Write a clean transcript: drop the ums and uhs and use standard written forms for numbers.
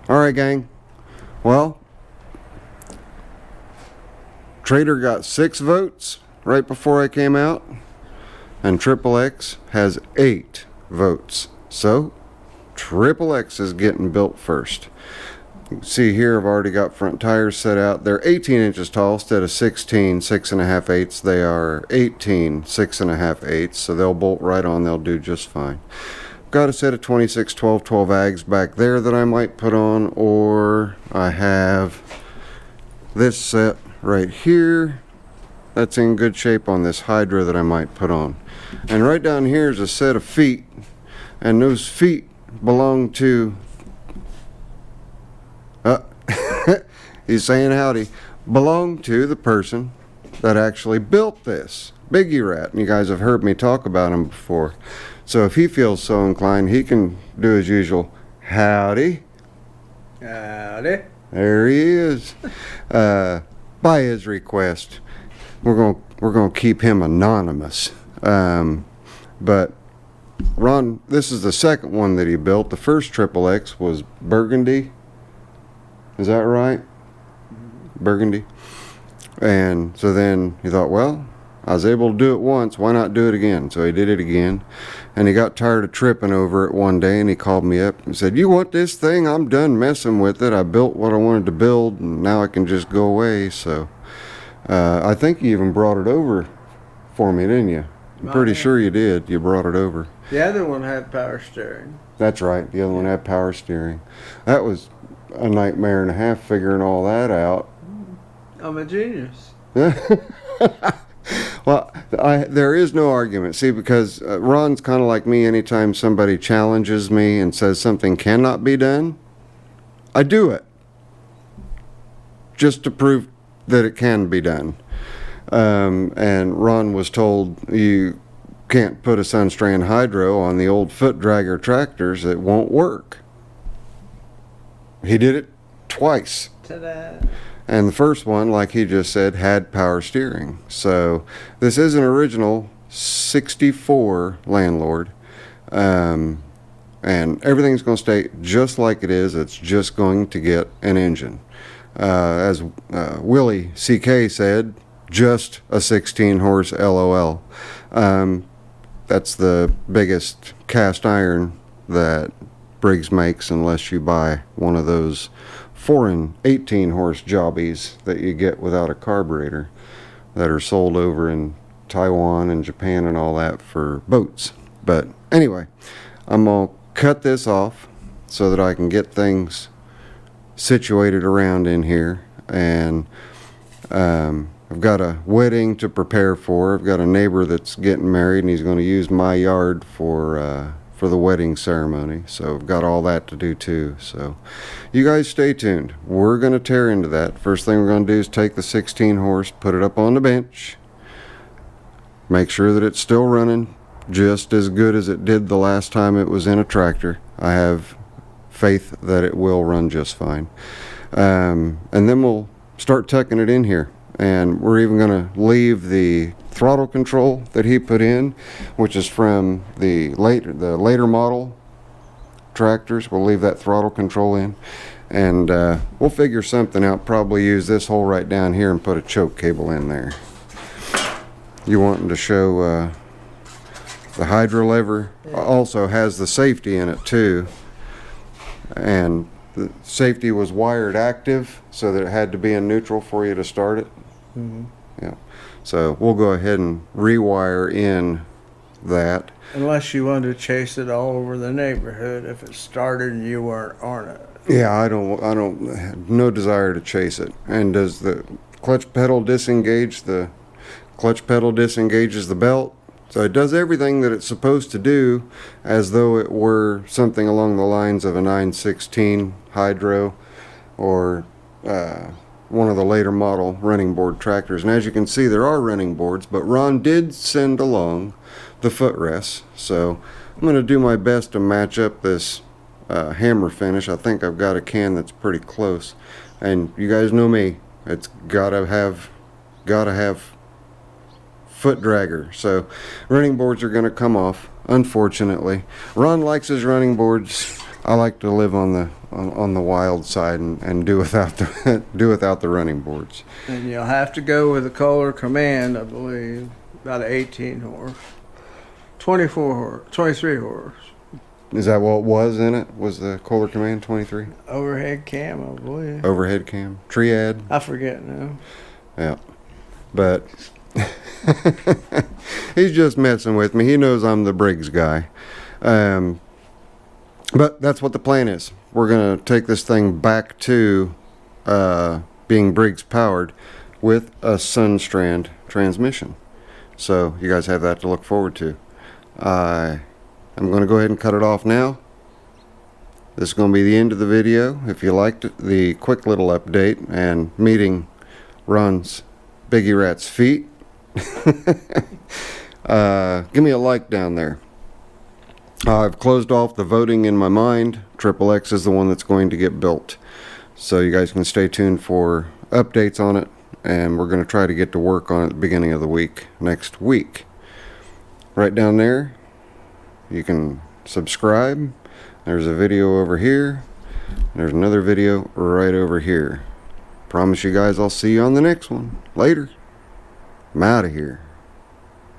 Alright, gang. Well, Trader got 6 votes right before I came out, and XXX has 8 votes. So, XXX is getting built first. You can see here I've already got front tires set out. They're 18 inches tall instead of 16 6.5/8. They are 18 6.5/8, so they'll bolt right on. They'll do just fine. Got a set of 26 12 12 ags back there that I might put on, or I have this set right here that's in good shape on this Hydra that I might put on. And right down here is a set of feet, and those feet belong to he's saying howdy, belong to the person that actually built this Biggie Rat. And you guys have heard me talk about him before. So if he feels so inclined, he can do his usual howdy. Howdy. There he is. By his request. We're gonna keep him anonymous. But Ron, this is the second one that he built. The first XXX was burgundy. Is that right? Burgundy. And so then he thought, well, I was able to do it once, why not do it again? So he did it again, and he got tired of tripping over it one day, and he called me up and said, you want this thing? I'm done messing with it. I built what I wanted to build, and now I can just go away. So I think you even brought it over for me, didn't you? I'm pretty sure you did. You brought it over. The other one had power steering. That's right. The other one had power steering. That was a nightmare and a half figuring all that out. I'm a genius. Well, there is no argument. See, because Ron's kind of like me. Anytime somebody challenges me and says something cannot be done, I do it. Just to prove that it can be done. And Ron was told you can't put a Sunstrand Hydro on the old foot dragger tractors. It won't work. He did it twice. Ta-da. And the first one, like he just said, had power steering. So this is an original 64 Landlord. And everything's going to stay just like it is. It's just going to get an engine. As Willie CK said, just a 16 horse LOL. That's the biggest cast iron that Briggs makes, unless you buy one of those foreign 18 horse jobbies that you get without a carburetor that are sold over in Taiwan and Japan and all that for boats. But anyway, I'm gonna cut this off so that I can get things situated around in here. And I've got a wedding to prepare for. I've got a neighbor that's getting married, and he's going to use my yard for the wedding ceremony. So I've got all that to do too. So you guys stay tuned. We're going to tear into that. First thing we're going to do is take the 16 horse, put it up on the bench, make sure that it's still running just as good as it did the last time it was in a tractor. I have faith that it will run just fine. And then we'll start tucking it in here. And we're even going to leave the throttle control that he put in, which is from the later model tractors. We'll leave that throttle control in, and we'll figure something out. Probably use this hole right down here and put a choke cable in there. You wanting to show the hydro lever? Yeah. Also has the safety in it too, and the safety was wired active, so that it had to be in neutral for you to start it. Mm-hmm. Yeah. So we'll go ahead and rewire in that. Unless you wanted to chase it all over the neighborhood if it started and you weren't on it. Yeah, I don't have no desire to chase it. And does the clutch pedal disengage? The clutch pedal disengages the belt. So it does everything that it's supposed to do, as though it were something along the lines of a 916 Hydro or one of the later model running board tractors. And as you can see, there are running boards, but Ron did send along the footrests. So I'm going to do my best to match up this hammer finish. I think I've got a can that's pretty close. And you guys know me, it's gotta have foot dragger. So running boards are going to come off, unfortunately. Ron likes his running boards. I like to live on the wild side and do without the do without the running boards. And you'll have to go with the Kohler Command, I believe. About an 18 horse. 24 horse. 23 horse. Is that what was in it? Was the Kohler Command 23? Overhead cam, I believe. Overhead cam? Triad? I forget now. Yeah. But he's just messing with me. He knows I'm the Briggs guy. But that's what the plan is. We're going to take this thing back to being Briggs powered with a Sunstrand transmission. So you guys have that to look forward to. I'm going to go ahead and cut it off now. This is going to be the end of the video. If you liked the quick little update and meeting Ron's Biggie Rat's feet, give me a like down there. I've closed off the voting in my mind. XXX is the one that's going to get built. So you guys can stay tuned for updates on it. And we're going to try to get to work on it at the beginning of the week, next week. Right down there, you can subscribe. There's a video over here. There's another video right over here. Promise you guys I'll see you on the next one. Later. I'm out of here.